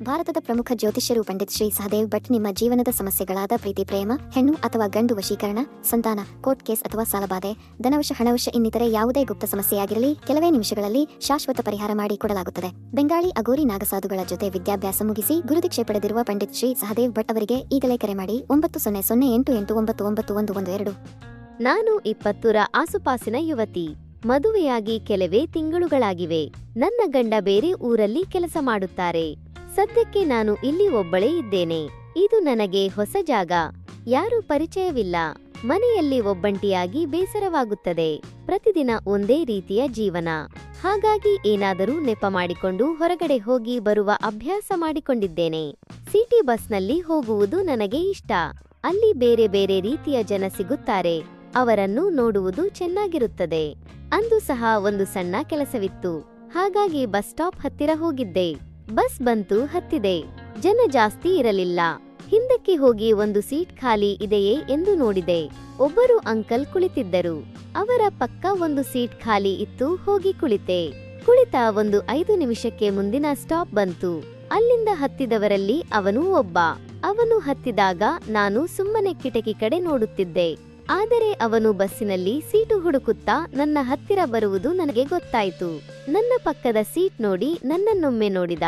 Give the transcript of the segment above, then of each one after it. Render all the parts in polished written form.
ಭಾರತದ ಪ್ರಮುಖ ಜ್ಯೋತಿಷ್ಯರು ಪಂಡಿತ್ ಶ್ರೀ ಸಹದೇವ್ ಭಟ್ ನಿಮ್ಮ ಜೀವನದ ಸಮಸ್ಯೆಗಳಾದ ಪ್ರೀತಿ, ಪ್ರೇಮ, ಹೆಣ್ಣು ಅಥವಾ ಗಂಡು ವಶೀಕರಣ, ಸಂತಾನ, ಕೋರ್ಟ್ ಕೇಸ್ ಅಥವಾ ಸಾಲಬಾಧೆ, ಧನವಶ, ಹಣವಶ ಇನ್ನಿತರೆ ಯಾವುದೇ ಗುಪ್ತ ಸಮಸ್ಯೆಯಾಗಿರಲಿ ಕೆಲವೇ ನಿಮಿಷಗಳಲ್ಲಿ ಶಾಶ್ವತ ಪರಿಹಾರ ಮಾಡಿ ಕೊಡಲಾಗುತ್ತದೆ. ಬೆಂಗಾಳಿ ಅಗೋರಿ ನಾಗಸಾಧುಗಳ ಜೊತೆ ವಿದ್ಯಾಭ್ಯಾಸ ಮುಗಿಸಿ ಗುರುದೀಕ್ಷೆ ಪಡೆದಿರುವ ಪಂಡಿತ್ ಶ್ರೀ ಸಹದೇವ್ ಭಟ್ ಅವರಿಗೆ ಈಗಲೇ ಕರೆ ಮಾಡಿ 9008889912. ನಾನು 20ರ ಆಸುಪಾಸಿನ ಯುವತಿ. ಮದುವೆಯಾಗಿ ಕೆಲವೇ ತಿಂಗಳುಗಳಾಗಿವೆ. ನನ್ನ ಗಂಡ ಬೇರೆ ಊರಲ್ಲಿ ಕೆಲಸ ಮಾಡುತ್ತಾರೆ. ಸದ್ಯಕ್ಕೆ ನಾನು ಇಲ್ಲಿ ಒಬ್ಬಳೇ ಇದ್ದೇನೆ. ಇದು ನನಗೆ ಹೊಸ ಜಾಗ. ಯಾರೂ ಪರಿಚಯವಿಲ್ಲ. ಮನೆಯಲ್ಲಿ ಒಬ್ಬಂಟಿಯಾಗಿ ಬೇಸರವಾಗುತ್ತದೆ. ಪ್ರತಿದಿನ ಒಂದೇ ರೀತಿಯ ಜೀವನ. ಹಾಗಾಗಿ ಏನಾದರೂ ನೆಪ ಮಾಡಿಕೊಂಡು ಹೊರಗಡೆ ಹೋಗಿ ಬರುವ ಅಭ್ಯಾಸ ಮಾಡಿಕೊಂಡಿದ್ದೇನೆ. ಸಿಟಿ ಬಸ್ನಲ್ಲಿ ಹೋಗುವುದು ನನಗೆ ಇಷ್ಟ. ಅಲ್ಲಿ ಬೇರೆ ಬೇರೆ ರೀತಿಯ ಜನ ಸಿಗುತ್ತಾರೆ. ಅವರನ್ನು ನೋಡುವುದು ಚೆನ್ನಾಗಿರುತ್ತದೆ. ಅಂದು ಸಹ ಒಂದು ಸಣ್ಣ ಕೆಲಸವಿತ್ತು. ಹಾಗಾಗಿ ಬಸ್ ಸ್ಟಾಪ್ ಹತ್ತಿರ ಹೋಗಿದ್ದೆ. ಬಸ್ ಬಂತು, ಹತ್ತಿದೆ. ಜನ ಜಾಸ್ತಿ ಇರಲಿಲ್ಲ. ಹಿಂದಕ್ಕೆ ಹೋಗಿ ಒಂದು ಸೀಟ್ ಖಾಲಿ ಇದೆಯೇ ಎಂದು ನೋಡಿದೆ. ಒಬ್ಬರು ಅಂಕಲ್ ಕುಳಿತಿದ್ದರು. ಅವರ ಪಕ್ಕ ಒಂದು ಸೀಟ್ ಖಾಲಿ ಇತ್ತು. ಹೋಗಿ ಕುಳಿತೆ. ಕುಳಿತ ಒಂದು 5 ನಿಮಿಷಕ್ಕೆ ಮುಂದಿನ ಸ್ಟಾಪ್ ಬಂತು. ಅಲ್ಲಿಂದ ಹತ್ತಿದವರಲ್ಲಿ ಅವನೂ ಒಬ್ಬ. ಅವನು ಹತ್ತಿದಾಗ ನಾನು ಸುಮ್ಮನೆ ಕಿಟಕಿ ಕಡೆ ನೋಡುತ್ತಿದ್ದೆ. ಆದರೆ ಅವನು ಬಸ್ಸಿನಲ್ಲಿ ಸೀಟು ಹುಡುಕುತ್ತಾ ನನ್ನ ಹತ್ತಿರ ಬರುವುದು ನನಗೆ ಗೊತ್ತಾಯಿತು. ನನ್ನ ಪಕ್ಕದ ಸೀಟ್ ನೋಡಿ ನನ್ನನ್ನೊಮ್ಮೆ ನೋಡಿದ.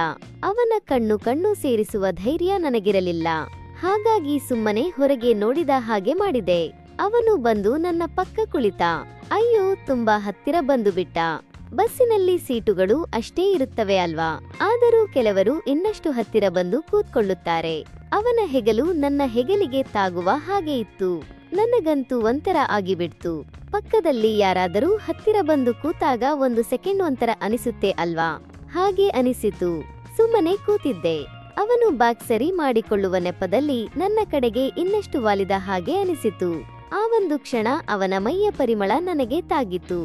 ಅವನ ಕಣ್ಣು ಸೇರಿಸುವ ಧೈರ್ಯ ನನಗಿರಲಿಲ್ಲ. ಹಾಗಾಗಿ ಸುಮ್ಮನೆ ಹೊರಗೆ ನೋಡಿದ ಹಾಗೆ ಮಾಡಿದೆ. ಅವನು ಬಂದು ನನ್ನ ಪಕ್ಕ ಕುಳಿತ. ಅಯ್ಯೋ, ತುಂಬಾ ಹತ್ತಿರ ಬಂದು ಬಿಟ್ಟ. ಬಸ್ಸಿನಲ್ಲಿ ಸೀಟುಗಳು ಅಷ್ಟೇ ಇರುತ್ತವೆ ಅಲ್ವಾ? ಆದರೂ ಕೆಲವರು ಇನ್ನಷ್ಟು ಹತ್ತಿರ ಬಂದು ಕೂತ್ಕೊಳ್ಳುತ್ತಾರೆ. ಅವನ ಹೆಗಲು ನನ್ನ ಹೆಗಲಿಗೆ ತಾಗುವ ಹಾಗೆ ಇತ್ತು. ನನಗಂತೂ ಒಂಥರ ಆಗಿಬಿಡ್ತು. ಪಕ್ಕದಲ್ಲಿ ಯಾರಾದರೂ ಹತ್ತಿರ ಬಂದು ಕೂತಾಗ ಒಂದು ಸೆಕೆಂಡ್ ಒಂಥರ ಅನಿಸುತ್ತೆ ಅಲ್ವಾ? ಹಾಗೆ ಅನಿಸಿತು. ಸುಮ್ಮನೆ ಕೂತಿದ್ದೆ. ಅವನು ಬ್ಯಾಗ್ ಸರಿ ಮಾಡಿಕೊಳ್ಳುವ ನೆಪದಲ್ಲಿ ನನ್ನ ಕಡೆಗೆ ಇನ್ನಷ್ಟು ವಾಲಿದ ಹಾಗೆ ಅನಿಸಿತು. ಆ ಒಂದು ಕ್ಷಣ ಅವನ ಮೈಯ ಪರಿಮಳ ನನಗೆ ತಾಗಿತು.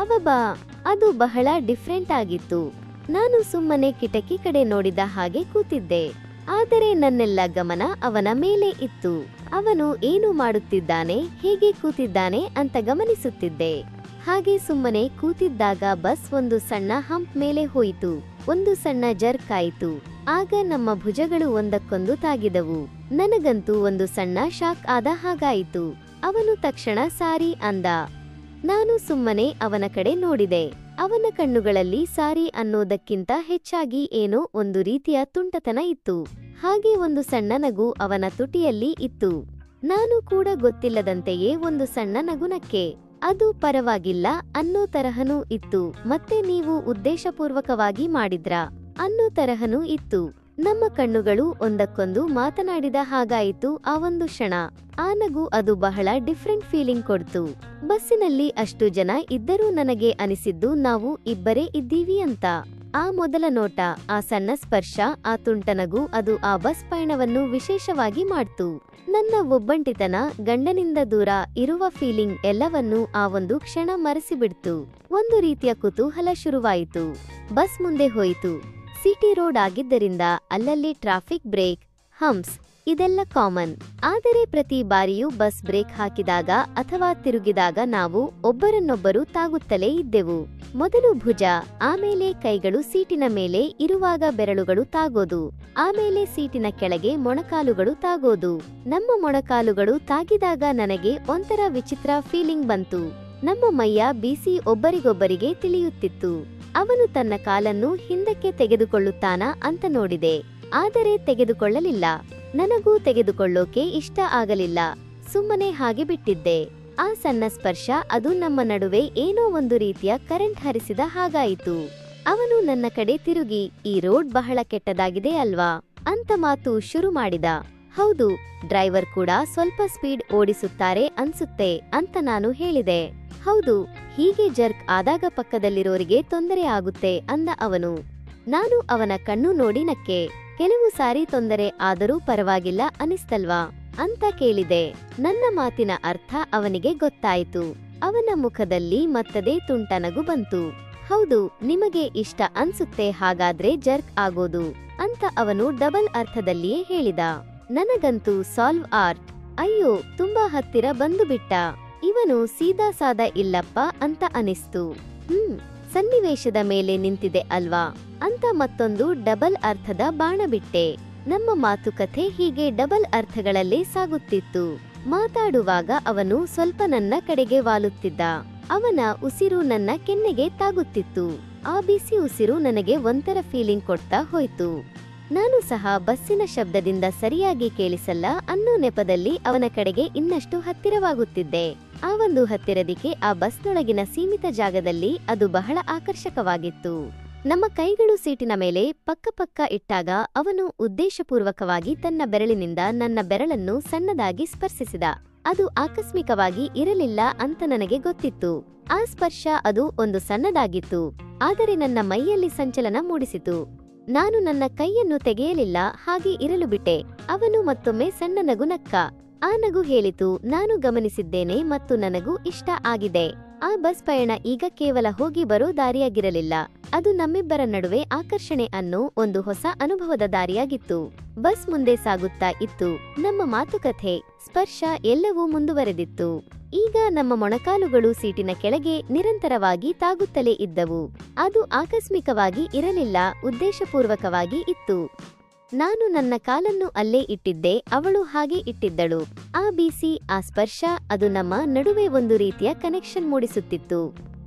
ಅವಬಾ, ಅದು ಬಹಳ ಡಿಫ್ರೆಂಟ್ ಆಗಿತ್ತು. ನಾನು ಸುಮ್ಮನೆ ಕಿಟಕಿ ಕಡೆ ನೋಡಿದ ಹಾಗೆ ಕೂತಿದ್ದೆ. ಆದರೆ ನನ್ನೆಲ್ಲ ಗಮನ ಅವನ ಮೇಲೆ ಇತ್ತು. ಅವನು ಏನು ಮಾಡುತ್ತಿದ್ದಾನೆ, ಹೇಗೆ ಕೂತಿದ್ದಾನೆ ಅಂತ ಗಮನಿಸುತ್ತಿದ್ದೆ. ಹಾಗೆ ಸುಮ್ಮನೆ ಕೂತಿದ್ದಾಗ ಬಸ್ ಒಂದು ಸಣ್ಣ ಹಂಪ್ ಮೇಲೆ ಹೋಯಿತು. ಒಂದು ಸಣ್ಣ ಜರ್ಕ್ ಆಯಿತು. ಆಗ ನಮ್ಮ ಭುಜಗಳು ಒಂದಕ್ಕೊಂದು ತಾಗಿದವು. ನನಗಂತೂ ಒಂದು ಸಣ್ಣ ಶಾಕ್ ಆದ ಹಾಗಾಯಿತು. ಅವನು ತಕ್ಷಣ ಸಾರಿ ಅಂದ. ನಾನು ಸುಮ್ಮನೆ ಅವನ ಕಡೆ ನೋಡಿದೆ. ಅವನ ಕಣ್ಣುಗಳಲ್ಲಿ ಸಾರಿ ಅನ್ನೋದಕ್ಕಿಂತ ಹೆಚ್ಚಾಗಿ ಏನೋ ಒಂದು ರೀತಿಯ ತುಂಟತನ ಇತ್ತು. ಹಾಗೆ ಒಂದು ಸಣ್ಣ ನಗು ಅವನ ತುಟಿಯಲ್ಲಿ ಇತ್ತು. ನಾನು ಕೂಡ ಗೊತ್ತಿಲ್ಲದಂತೆಯೇ ಒಂದು ಸಣ್ಣ ನಗು ನಕ್ಕೆ. ಅದು ಪರವಾಗಿಲ್ಲ ಅನ್ನೋ ತರಹನೂ ಇತ್ತು. ಮತ್ತೆ ನೀವು ಉದ್ದೇಶಪೂರ್ವಕವಾಗಿ ಮಾಡಿದ್ರಾ ಅನ್ನೋ ತರಹನೂ ಇತ್ತು. ನಮ್ಮ ಕಣ್ಣುಗಳು ಒಂದಕ್ಕೊಂದು ಮಾತನಾಡಿದ ಹಾಗಾಯಿತು ಆ ಒಂದು ಕ್ಷಣ. ಆ ನಗು ಅದು ಬಹಳ ಡಿಫ್ರೆಂಟ್ ಫೀಲಿಂಗ್ ಕೊಡ್ತು. ಬಸ್ಸಿನಲ್ಲಿ ಅಷ್ಟು ಜನ ಇದ್ದರೂ ನನಗೆ ಅನಿಸಿದ್ದು ನಾವು ಇಬ್ಬರೇ ಇದ್ದೀವಿ ಅಂತ. ಆ ಮೊದಲ ನೋಟ, ಆ ಸಣ್ಣ ಸ್ಪರ್ಶ, ಆ ತುಂಟನಗು ಅದು ಆ ಬಸ್ ಪಯಣವನ್ನು ವಿಶೇಷವಾಗಿ ಮಾಡ್ತು. ನನ್ನ ಒಬ್ಬಂಟಿತನ, ಗಂಡನಿಂದ ದೂರ ಇರುವ ಫೀಲಿಂಗ್ ಎಲ್ಲವನ್ನೂ ಆ ಒಂದು ಕ್ಷಣ ಮರೆಸಿಬಿಡ್ತು. ಒಂದು ರೀತಿಯ ಕುತೂಹಲ ಶುರುವಾಯಿತು. ಬಸ್ ಮುಂದೆ ಹೋಯಿತು. ಸಿಟಿ ರೋಡ್ ಆಗಿದ್ದರಿಂದ ಅಲ್ಲಲ್ಲಿ ಟ್ರಾಫಿಕ್, ಬ್ರೇಕ್, ಹಂಪ್ಸ್ ಇದೆಲ್ಲ ಕಾಮನ್. ಆದರೆ ಪ್ರತಿ ಬಾರಿಯೂ ಬಸ್ ಬ್ರೇಕ್ ಹಾಕಿದಾಗ ಅಥವಾ ತಿರುಗಿದಾಗ ನಾವು ಒಬ್ಬರನ್ನೊಬ್ಬರು ತಾಗುತ್ತಲೇ ಇದ್ದೆವು. ಮೊದಲು ಭುಜ, ಆಮೇಲೆ ಕೈಗಳು ಸೀಟಿನ ಮೇಲೆ ಇರುವಾಗ ಬೆರಳುಗಳು ತಾಗೋದು, ಆಮೇಲೆ ಸೀಟಿನ ಕೆಳಗೆ ಮೊಣಕಾಲುಗಳು ತಾಗೋದು. ನಮ್ಮ ಮೊಣಕಾಲುಗಳು ತಾಗಿದಾಗ ನನಗೆ ಒಂಥರ ವಿಚಿತ್ರ ಫೀಲಿಂಗ್ ಬಂತು. ನಮ್ಮ ಮೈಯ ಬಿಸಿ ಒಬ್ಬರಿಗೊಬ್ಬರಿಗೆ ತಿಳಿಯುತ್ತಿತ್ತು. ಅವನು ತನ್ನ ಕಾಲನ್ನು ಹಿಂದಕ್ಕೆ ತೆಗೆದುಕೊಳ್ಳುತ್ತಾನಾ ಅಂತ ನೋಡಿದೆ. ಆದರೆ ತೆಗೆದುಕೊಳ್ಳಲಿಲ್ಲ. ನನಗೂ ತೆಗೆದುಕೊಳ್ಳೋಕೆ ಇಷ್ಟ ಆಗಲಿಲ್ಲ. ಸುಮ್ಮನೆ ಹಾಗೆ ಬಿಟ್ಟಿದ್ದೆ. ಆ ಸಣ್ಣ ಸ್ಪರ್ಶ, ಅದು ನಮ್ಮ ನಡುವೆ ಏನೋ ಒಂದು ರೀತಿಯ ಕರೆಂಟ್ ಹರಿಸಿದ ಹಾಗಾಯಿತು. ಅವನು ನನ್ನ ಕಡೆ ತಿರುಗಿ, ಈ ರೋಡ್ ಬಹಳ ಕೆಟ್ಟದಾಗಿದೆ ಅಲ್ವಾ ಅಂತ ಮಾತು ಶುರು ಮಾಡಿದ. ಹೌದು, ಡ್ರೈವರ್ ಕೂಡ ಸ್ವಲ್ಪ ಸ್ಪೀಡ್ ಓಡಿಸುತ್ತಾರೆ ಅನ್ಸುತ್ತೆ ಅಂತ ನಾನು ಹೇಳಿದೆ. ಹೌದು, ಹೀಗೆ ಜರ್ಕ್ ಆದಾಗ ಪಕ್ಕದಲ್ಲಿರೋರಿಗೆ ತೊಂದರೆ ಆಗುತ್ತೆ ಅಂದ ಅವನು. ನಾನು ಅವನ ಕಣ್ಣು ನೋಡಿ ನಕ್ಕೆ. ಕೆಲವು ಸಾರಿ ತೊಂದರೆ ಆದರೂ ಪರವಾಗಿಲ್ಲ ಅನಿಸ್ತಲ್ವಾ ಅಂತ ಕೇಳಿದೆ. ನನ್ನ ಮಾತಿನ ಅರ್ಥ ಅವನಿಗೆ ಗೊತ್ತಾಯಿತು. ಅವನ ಮುಖದಲ್ಲಿ ಮತ್ತದೇ ತುಂಟನಗು ಬಂತು. ಹೌದು, ನಿಮಗೆ ಇಷ್ಟ ಅನ್ಸುತ್ತೆ ಹಾಗಾದ್ರೆ ಜರ್ಕ್ ಆಗೋದು ಅಂತ ಅವನು ಡಬಲ್ ಅರ್ಥದಲ್ಲಿಯೇ ಹೇಳಿದ. ನನಗಂತೂ ಸಾಲ್ವ್ ಆರ್ಟ್. ಅಯ್ಯೋ, ತುಂಬಾ ಹತ್ತಿರ ಬಂದು ಬಿಟ್ಟ. ಇವನು ಸೀದಾ ಸಾದ ಇಲ್ಲಪ್ಪ ಅಂತ ಅನಿಸ್ತು. ಸನ್ನಿವೇಶದ ಮೇಲೆ ನಿಂತಿದೆ ಅಲ್ವಾ? ಅಂತ ಮತ್ತೊಂದು ಡಬಲ್ ಅರ್ಥದ ಬಾಣ ಬಿಟ್ಟೆ. ನಮ್ಮ ಮಾತುಕತೆ ಹೀಗೆ ಡಬಲ್ ಅರ್ಥಗಳಲ್ಲೇ ಸಾಗುತ್ತಿತ್ತು. ಮಾತಾಡುವಾಗ ಅವನು ಸ್ವಲ್ಪ ನನ್ನ ಕಡೆಗೆ ವಾಲುತ್ತಿದ್ದ. ಅವನ ಉಸಿರು ನನ್ನ ಕೆನ್ನೆಗೆ ತಾಗುತ್ತಿತ್ತು. ಆ ಬಿಸಿ ಉಸಿರು ನನಗೆ ಒಂಥರ ಫೀಲಿಂಗ್ ಕೊಡ್ತಾ ಹೋಯ್ತು. ನಾನು ಸಹ ಬಸ್ಸಿನ ಶಬ್ದದಿಂದ ಸರಿಯಾಗಿ ಕೇಳಿಸಲ್ಲ ಅನ್ನೋ ನೆಪದಲ್ಲಿ ಅವನ ಕಡೆಗೆ ಇನ್ನಷ್ಟು ಹತ್ತಿರವಾಗುತ್ತಿದ್ದೆ. ಆ ಒಂದು ಹತ್ತಿರದಿಕ್ಕೆ ಆ ಬಸ್ನೊಳಗಿನ ಸೀಮಿತ ಜಾಗದಲ್ಲಿ ಅದು ಬಹಳ ಆಕರ್ಷಕವಾಗಿತ್ತು. ನಮ್ಮ ಕೈಗಳು ಸೀಟಿನ ಮೇಲೆ ಪಕ್ಕ ಇಟ್ಟಾಗ ಅವನು ಉದ್ದೇಶಪೂರ್ವಕವಾಗಿ ತನ್ನ ಬೆರಳಿನಿಂದ ನನ್ನ ಬೆರಳನ್ನು ಸಣ್ಣದಾಗಿ ಸ್ಪರ್ಶಿಸಿದ. ಅದು ಆಕಸ್ಮಿಕವಾಗಿ ಇರಲಿಲ್ಲ ಅಂತ ನನಗೆ ಗೊತ್ತಿತ್ತು. ಆ ಸ್ಪರ್ಶ ಅದು ಒಂದು ಸಣ್ಣದಾಗಿತ್ತು, ಆದರೆ ನನ್ನ ಮೈಯಲ್ಲಿ ಸಂಚಲನ ಮೂಡಿಸಿತು. ನಾನು ನನ್ನ ಕೈಯನ್ನು ತೆಗೆಯಲಿಲ್ಲ, ಹಾಗೆ ಇರಲು ಬಿಟ್ಟೆ. ಅವನು ಮತ್ತೊಮ್ಮೆ ಸಣ್ಣ ನಗು ನಕ್ಕ. ಆ ನಗು ಹೇಳಿತು, ನಾನು ಗಮನಿಸಿದ್ದೇನೆ ಮತ್ತು ನನಗೂ ಇಷ್ಟ ಆಗಿದೆ. ಆ ಬಸ್ ಪಯಣ ಈಗ ಕೇವಲ ಹೋಗಿ ಬರೋ ದಾರಿಯಾಗಿರಲಿಲ್ಲ, ಅದು ನಮ್ಮಿಬ್ಬರ ನಡುವೆ ಆಕರ್ಷಣೆ ಅನ್ನೋ ಒಂದು ಹೊಸ ಅನುಭವದ ದಾರಿಯಾಗಿತ್ತು. ಬಸ್ ಮುಂದೆ ಸಾಗುತ್ತಾ ಇತ್ತು. ನಮ್ಮ ಮಾತುಕತೆ, ಸ್ಪರ್ಶ ಎಲ್ಲವೂ ಮುಂದುವರೆದಿತ್ತು. ಈಗ ನಮ್ಮ ಮೊಣಕಾಲುಗಳು ಸೀಟಿನ ಕೆಳಗೆ ನಿರಂತರವಾಗಿ ತಾಗುತ್ತಲೇ ಇದ್ದವು. ಅದು ಆಕಸ್ಮಿಕವಾಗಿ ಇರಲಿಲ್ಲ, ಉದ್ದೇಶಪೂರ್ವಕವಾಗಿ ಇತ್ತು. ನಾನು ನನ್ನ ಕಾಲನ್ನು ಅಲ್ಲೇ ಇಟ್ಟಿದ್ದೆ, ಅವಳು ಹಾಗೆ ಇಟ್ಟಿದ್ದಳು. ಆ ಬಿಸಿ, ಆ ಸ್ಪರ್ಶ, ಅದು ನಮ್ಮ ನಡುವೆ ಒಂದು ರೀತಿಯ ಕನೆಕ್ಷನ್ ಮೂಡಿಸುತ್ತಿತ್ತು.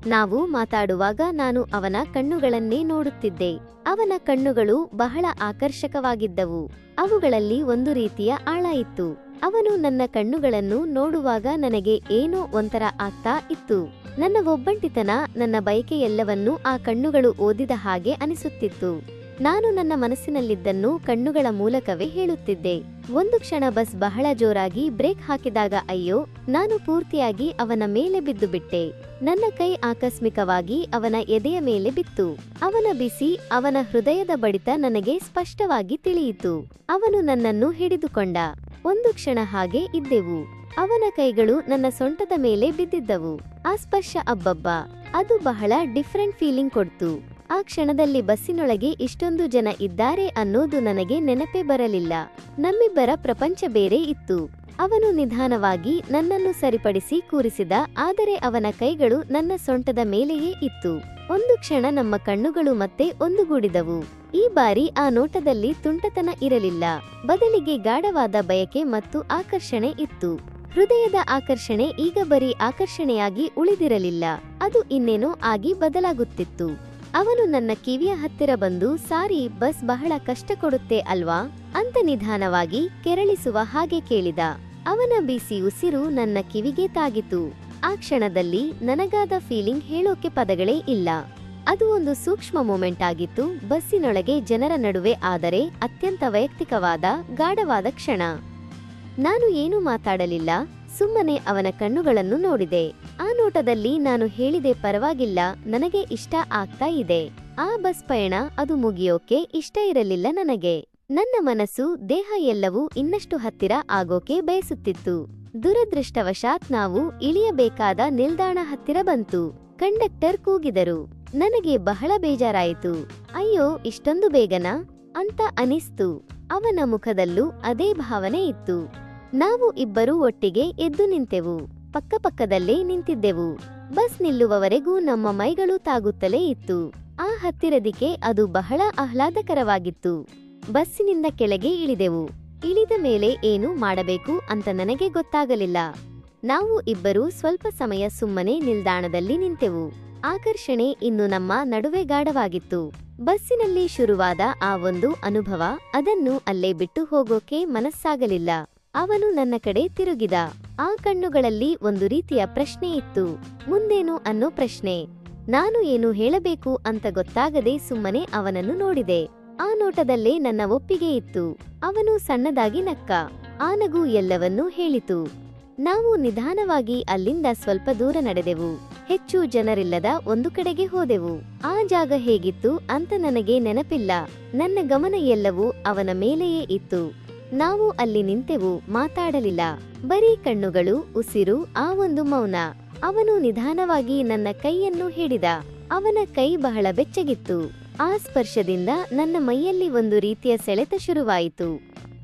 ನಾವು ಮಾತಾಡುವಾಗ ನಾನು ಅವನ ಕಣ್ಣುಗಳನ್ನೇ ನೋಡುತ್ತಿದ್ದೆ. ಅವನ ಕಣ್ಣುಗಳು ಬಹಳ ಆಕರ್ಷಕವಾಗಿದ್ದವು. ಅವುಗಳಲ್ಲಿ ಒಂದು ರೀತಿಯ ಆಳ ಇತ್ತು. ಅವನು ನನ್ನ ಕಣ್ಣುಗಳನ್ನು ನೋಡುವಾಗ ನನಗೆ ಏನೋ ಒಂಥರ ಆಗ್ತಾ ಇತ್ತು. ನನ್ನ ಒಬ್ಬಂಟಿತನ, ನನ್ನ ಬಯಕೆ ಎಲ್ಲವನ್ನೂ ಆ ಕಣ್ಣುಗಳು ಓದಿದ ಹಾಗೆ ಅನಿಸುತ್ತಿತ್ತು. ನಾನು ನನ್ನ ಮನಸ್ಸಿನಲ್ಲಿದ್ದನ್ನು ಕಣ್ಣುಗಳ ಮೂಲಕವೇ ಹೇಳುತ್ತಿದ್ದೆ. ಒಂದು ಕ್ಷಣ ಬಸ್ ಬಹಳ ಜೋರಾಗಿ ಬ್ರೇಕ್ ಹಾಕಿದಾಗ ಅಯ್ಯೋ, ನಾನು ಪೂರ್ತಿಯಾಗಿ ಅವನ ಮೇಲೆ ಬಿದ್ದು ಬಿಟ್ಟೆ. ನನ್ನ ಕೈ ಆಕಸ್ಮಿಕವಾಗಿ ಅವನ ಎದೆಯ ಮೇಲೆ ಬಿತ್ತು. ಅವನ ಬಿಸಿ, ಅವನ ಹೃದಯದ ಬಡಿತ ನನಗೆ ಸ್ಪಷ್ಟವಾಗಿ ತಿಳಿಯಿತು. ಅವನು ನನ್ನನ್ನು ಹಿಡಿದುಕೊಂಡ. ಒಂದು ಕ್ಷಣ ಹಾಗೆ ಇದ್ದೆವು. ಅವನ ಕೈಗಳು ನನ್ನ ಸೊಂಟದ ಮೇಲೆ ಬಿದ್ದಿದ್ದವು. ಆ ಸ್ಪರ್ಶ, ಅಬ್ಬಬ್ಬ, ಅದು ಬಹಳ ಡಿಫರೆಂಟ್ ಫೀಲಿಂಗ್ ಕೊಡ್ತು. ಆ ಕ್ಷಣದಲ್ಲಿ ಬಸ್ಸಿನೊಳಗೆ ಇಷ್ಟೊಂದು ಜನ ಇದ್ದಾರೆ ಅನ್ನೋದು ನನಗೆ ನೆನಪೇ ಬರಲಿಲ್ಲ. ನಮ್ಮಿಬ್ಬರ ಪ್ರಪಂಚ ಬೇರೆ ಇತ್ತು. ಅವನು ನಿಧಾನವಾಗಿ ನನ್ನನ್ನು ಸರಿಪಡಿಸಿ ಕೂರಿಸಿದ, ಆದರೆ ಅವನ ಕೈಗಳು ನನ್ನ ಸೊಂಟದ ಮೇಲೆಯೇ ಇತ್ತು. ಒಂದು ಕ್ಷಣ ನಮ್ಮ ಕಣ್ಣುಗಳು ಮತ್ತೆ ಒಂದುಗೂಡಿದವು. ಈ ಬಾರಿ ಆ ನೋಟದಲ್ಲಿ ತುಂಟತನ ಇರಲಿಲ್ಲ, ಬದಲಿಗೆ ಗಾಢವಾದ ಬಯಕೆ ಮತ್ತು ಆಕರ್ಷಣೆ ಇತ್ತು. ಹೃದಯದ ಆಕರ್ಷಣೆ ಈಗ ಬರೀ ಆಕರ್ಷಣೆಯಾಗಿ ಉಳಿದಿರಲಿಲ್ಲ, ಅದು ಇನ್ನೇನೋ ಆಗಿ ಬದಲಾಗುತ್ತಿತ್ತು. ಅವನು ನನ್ನ ಕಿವಿಯ ಹತ್ತಿರ ಬಂದು, ಸಾರಿ, ಬಸ್ ಬಹಳ ಕಷ್ಟ ಕೊಡುತ್ತೆ ಅಲ್ವಾ ಅಂತ ನಿಧಾನವಾಗಿ ಕೆರಳಿಸುವ ಹಾಗೆ ಕೇಳಿದ. ಅವನ ಬಿಸಿ ಉಸಿರು ನನ್ನ ಕಿವಿಗೆ ತಾಗಿತು. ಆ ಕ್ಷಣದಲ್ಲಿ ನನಗಾದ ಫೀಲಿಂಗ್ ಹೇಳೋಕೆ ಪದಗಳೇ ಇಲ್ಲ. ಅದು ಒಂದು ಸೂಕ್ಷ್ಮ ಮೂಮೆಂಟ್ ಆಗಿತ್ತು, ಬಸ್ಸಿನೊಳಗೆ ಜನರ ನಡುವೆ, ಆದರೆ ಅತ್ಯಂತ ವೈಯಕ್ತಿಕವಾದ ಗಾಢವಾದ ಕ್ಷಣ. ನಾನು ಏನೂ ಮಾತಾಡಲಿಲ್ಲ, ಸುಮ್ಮನೆ ಅವನ ಕಣ್ಣುಗಳನ್ನು ನೋಡಿದೆ. ಆ ನೋಟದಲ್ಲಿ ನಾನು ಹೇಳಿದೆ, ಪರವಾಗಿಲ್ಲ, ನನಗೆ ಇಷ್ಟ ಆಗ್ತಾ ಇದೆ. ಆ ಬಸ್ ಪಯಣ, ಅದು ಮುಗಿಯೋಕೆ ಇಷ್ಟ ಇರಲಿಲ್ಲ ನನಗೆ. ನನ್ನ ಮನಸ್ಸು, ದೇಹ ಎಲ್ಲವೂ ಇನ್ನಷ್ಟು ಹತ್ತಿರ ಆಗೋಕೆ ಬಯಸುತ್ತಿತ್ತು. ದುರದೃಷ್ಟವಶಾತ್ ನಾವು ಇಳಿಯಬೇಕಾದ ನಿಲ್ದಾಣ ಹತ್ತಿರ ಬಂತು. ಕಂಡಕ್ಟರ್ ಕೂಗಿದರು. ನನಗೆ ಬಹಳ ಬೇಜಾರಾಯಿತು. ಅಯ್ಯೋ, ಇಷ್ಟೊಂದು ಬೇಗನಾ ಅಂತ ಅನಿಸ್ತು. ಅವನ ಮುಖದಲ್ಲೂ ಅದೇ ಭಾವನೆ ಇತ್ತು. ನಾವು ಇಬ್ಬರೂ ಒಟ್ಟಿಗೆ ಎದ್ದು ನಿಂತೆವು. ಪಕ್ಕಪಕ್ಕದಲ್ಲೇ ನಿಂತಿದ್ದೆವು. ಬಸ್ ನಿಲ್ಲುವವರೆಗೂ ನಮ್ಮ ಮೈಗಳು ತಾಗುತ್ತಲೇ ಇತ್ತು. ಆ ಹತ್ತಿರದಿಕೆ ಅದು ಬಹಳ ಆಹ್ಲಾದಕರವಾಗಿತ್ತು. ಬಸ್ಸಿನಿಂದ ಕೆಳಗೆ ಇಳಿದೆವು. ಇಳಿದ ಮೇಲೆ ಏನು ಮಾಡಬೇಕು ಅಂತ ನನಗೆ ಗೊತ್ತಾಗಲಿಲ್ಲ. ನಾವು ಇಬ್ಬರೂ ಸ್ವಲ್ಪ ಸಮಯ ಸುಮ್ಮನೆ ನಿಲ್ದಾಣದಲ್ಲಿ ನಿಂತೆವು. ಆಕರ್ಷಣೆ ಇನ್ನು ನಮ್ಮ ನಡುವೆ ಗಾಢವಾಗಿತ್ತು. ಬಸ್ಸಿನಲ್ಲಿ ಶುರುವಾದ ಆ ಒಂದು ಅನುಭವ, ಅದನ್ನು ಅಲ್ಲೇ ಬಿಟ್ಟು ಹೋಗೋಕೆ ಮನಸ್ಸಾಗಲಿಲ್ಲ. ಅವನು ನನ್ನ ಕಡೆ ತಿರುಗಿದ. ಆ ಕಣ್ಣುಗಳಲ್ಲಿ ಒಂದು ರೀತಿಯ ಪ್ರಶ್ನೆ ಇತ್ತು, ಮುಂದೇನು ಅನ್ನೋ ಪ್ರಶ್ನೆ. ನಾನು ಏನು ಹೇಳಬೇಕು ಅಂತ ಗೊತ್ತಾಗದೆ ಸುಮ್ಮನೆ ಅವನನ್ನು ನೋಡಿದೆ. ಆ ನೋಟದಲ್ಲೇ ನನ್ನ ಒಪ್ಪಿಗೆ ಇತ್ತು. ಅವನು ಸಣ್ಣದಾಗಿ ನಕ್ಕ. ಆ ನಗು ಎಲ್ಲವನ್ನೂ ಹೇಳಿತು. ನಾವು ನಿಧಾನವಾಗಿ ಅಲ್ಲಿಂದ ಸ್ವಲ್ಪ ದೂರ ನಡೆದೆವು. ಹೆಚ್ಚು ಜನರಿಲ್ಲದ ಒಂದು ಕಡೆಗೆ ಹೋದೆವು. ಆ ಜಾಗ ಹೇಗಿತ್ತು ಅಂತ ನನಗೆ ನೆನಪಿಲ್ಲ. ನನ್ನ ಗಮನ ಎಲ್ಲವೂ ಅವನ ಮೇಲೆಯೇ ಇತ್ತು. ನಾವು ಅಲ್ಲಿ ನಿಂತೆವು, ಮಾತಾಡಲಿಲ್ಲ. ಬರೀ ಕಣ್ಣುಗಳು, ಉಸಿರು, ಆ ಒಂದು ಮೌನ. ಅವನು ನಿಧಾನವಾಗಿ ನನ್ನ ಕೈಯನ್ನು ಹಿಡಿದ. ಅವನ ಕೈ ಬಹಳ ಬೆಚ್ಚಗಿತ್ತು. ಆ ಸ್ಪರ್ಶದಿಂದ ನನ್ನ ಮೈಯಲ್ಲಿ ಒಂದು ರೀತಿಯ ಸೆಳೆತ ಶುರುವಾಯಿತು.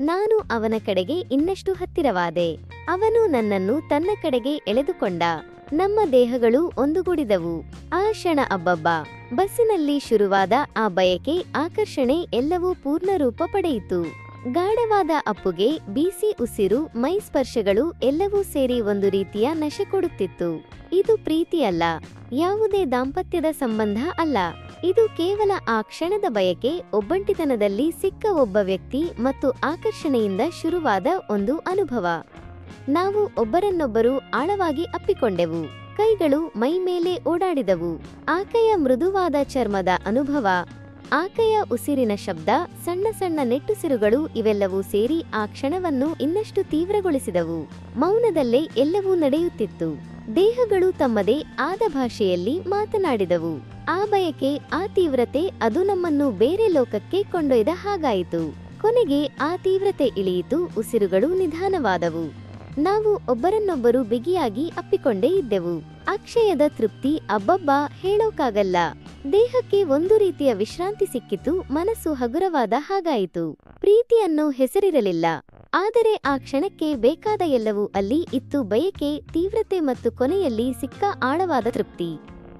ನಾನು ಅವನ ಕಡೆಗೆ ಇನ್ನಷ್ಟು ಹತ್ತಿರವಾದೆ. ಅವನು ನನ್ನನ್ನು ತನ್ನ ಕಡೆಗೆ ಎಳೆದುಕೊಂಡ. ನಮ್ಮ ದೇಹಗಳು ಒಂದುಗೂಡಿದವು. ಆ ಕ್ಷಣ ಅಬ್ಬಬ್ಬ! ಬಸ್ಸಿನಲ್ಲಿ ಶುರುವಾದ ಆ ಬಯಕೆ, ಆಕರ್ಷಣೆ ಎಲ್ಲವೂ ಪೂರ್ಣ ರೂಪ ಪಡೆಯಿತು. ಗಾಢವಾದ ಅಪ್ಪುಗೆ, ಬೀಸಿ ಉಸಿರು, ಮೈ ಸ್ಪರ್ಶಗಳು ಎಲ್ಲವೂ ಸೇರಿ ಒಂದು ರೀತಿಯ ನಶೆ ಕೊಡುತ್ತಿತ್ತು. ಇದು ಪ್ರೀತಿ ಅಲ್ಲ, ಯಾವುದೇ ದಾಂಪತ್ಯದ ಸಂಬಂಧ ಅಲ್ಲ. ಇದು ಕೇವಲ ಆ ಕ್ಷಣದ ಬಯಕೆ, ಒಬ್ಬಂಟಿತನದಲ್ಲಿ ಸಿಕ್ಕ ಒಬ್ಬ ವ್ಯಕ್ತಿ ಮತ್ತು ಆಕರ್ಷಣೆಯಿಂದ ಶುರುವಾದ ಒಂದು ಅನುಭವ. ನಾವು ಒಬ್ಬರನ್ನೊಬ್ಬರು ಆಳವಾಗಿ ಅಪ್ಪಿಕೊಂಡೆವು. ಕೈಗಳು ಮೈ ಮೇಲೆ ಓಡಾಡಿದವು. ಆಕೆಯ ಮೃದುವಾದ ಚರ್ಮದ ಅನುಭವ, ಆಕೆಯ ಉಸಿರಿನ ಶಬ್ದ, ಸಣ್ಣ ಸಣ್ಣ ನೆಟ್ಟುಸಿರುಗಳು ಇವೆಲ್ಲವೂ ಸೇರಿ ಆ ಕ್ಷಣವನ್ನು ಇನ್ನಷ್ಟು ತೀವ್ರಗೊಳಿಸಿದವು. ಮೌನದಲ್ಲೇ ಎಲ್ಲವೂ ನಡೆಯುತ್ತಿತ್ತು. ದೇಹಗಳು ತಮ್ಮದೇ ಆದ ಭಾಷೆಯಲ್ಲಿ ಮಾತನಾಡಿದವು. ಆ ಬಯಕೆ, ಆ ತೀವ್ರತೆ, ಅದು ನಮ್ಮನ್ನು ಬೇರೆ ಲೋಕಕ್ಕೆ ಕೊಂಡೊಯ್ದ ಹಾಗಾಯಿತು. ಕೊನೆಗೆ ಆ ತೀವ್ರತೆ ಇಳಿಯಿತು. ಉಸಿರುಗಳು ನಿಧಾನವಾದವು. ನಾವು ಒಬ್ಬರನ್ನೊಬ್ಬರು ಬಿಗಿಯಾಗಿ ಅಪ್ಪಿಕೊಂಡೇ ಇದ್ದೆವು. ಅಕ್ಷಯದ ತೃಪ್ತಿ ಅಬ್ಬಬ್ಬ, ಹೇಳೋಕಾಗಲ್ಲ. ದೇಹಕ್ಕೆ ಒಂದು ರೀತಿಯ ವಿಶ್ರಾಂತಿ ಸಿಕ್ಕಿತು. ಮನಸ್ಸು ಹಗುರವಾದ ಹಾಗಾಯಿತು. ಪ್ರೀತಿಯನ್ನು ಹೆಸರಿರಲಿಲ್ಲ, ಆದರೆ ಆ ಕ್ಷಣಕ್ಕೆ ಬೇಕಾದ ಎಲ್ಲವೂ ಅಲ್ಲಿ ಇತ್ತು. ಬಯಕೆ, ತೀವ್ರತೆ ಮತ್ತು ಕೊನೆಯಲ್ಲಿ ಸಿಕ್ಕ ಆಳವಾದ ತೃಪ್ತಿ.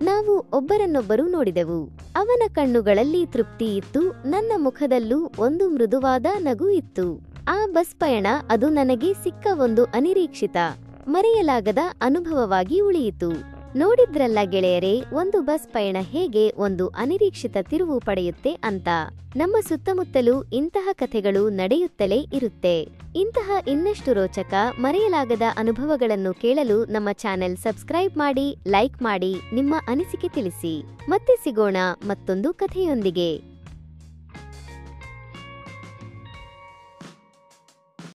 ನಾವು ಒಬ್ಬರನ್ನೊಬ್ಬರು ನೋಡಿದೆವು. ಅವನ ಕಣ್ಣುಗಳಲ್ಲಿ ತೃಪ್ತಿ ಇತ್ತು. ನನ್ನ ಮುಖದಲ್ಲೂ ಒಂದು ಮೃದುವಾದ ನಗು ಇತ್ತು. ಆ ಬಸ್ ಪಯಣ, ಅದು ನನಗೆ ಸಿಕ್ಕ ಒಂದು ಅನಿರೀಕ್ಷಿತ, ಮರೆಯಲಾಗದ ಅನುಭವವಾಗಿ ಉಳಿಯಿತು. ನೋಡಿದ್ರಲ್ಲ ಗೆಳೆಯರೇ, ಒಂದು ಬಸ್ ಪಯಣ ಹೇಗೆ ಒಂದು ಅನಿರೀಕ್ಷಿತ ತಿರುವು ಪಡೆಯುತ್ತೆ ಅಂತ. ನಮ್ಮ ಸುತ್ತಮುತ್ತಲೂ ಇಂತಹ ಕಥೆಗಳು ನಡೆಯುತ್ತಲೇ ಇರುತ್ತೆ. ಇಂತಹ ಇನ್ನಷ್ಟು ರೋಚಕ, ಮರೆಯಲಾಗದ ಅನುಭವಗಳನ್ನು ಕೇಳಲು ನಮ್ಮ ಚಾನೆಲ್ ಸಬ್ಸ್ಕ್ರೈಬ್ ಮಾಡಿ, ಲೈಕ್ ಮಾಡಿ, ನಿಮ್ಮ ಅನಿಸಿಕೆ ತಿಳಿಸಿ. ಮತ್ತೆ ಸಿಗೋಣ ಮತ್ತೊಂದು ಕಥೆಯೊಂದಿಗೆ.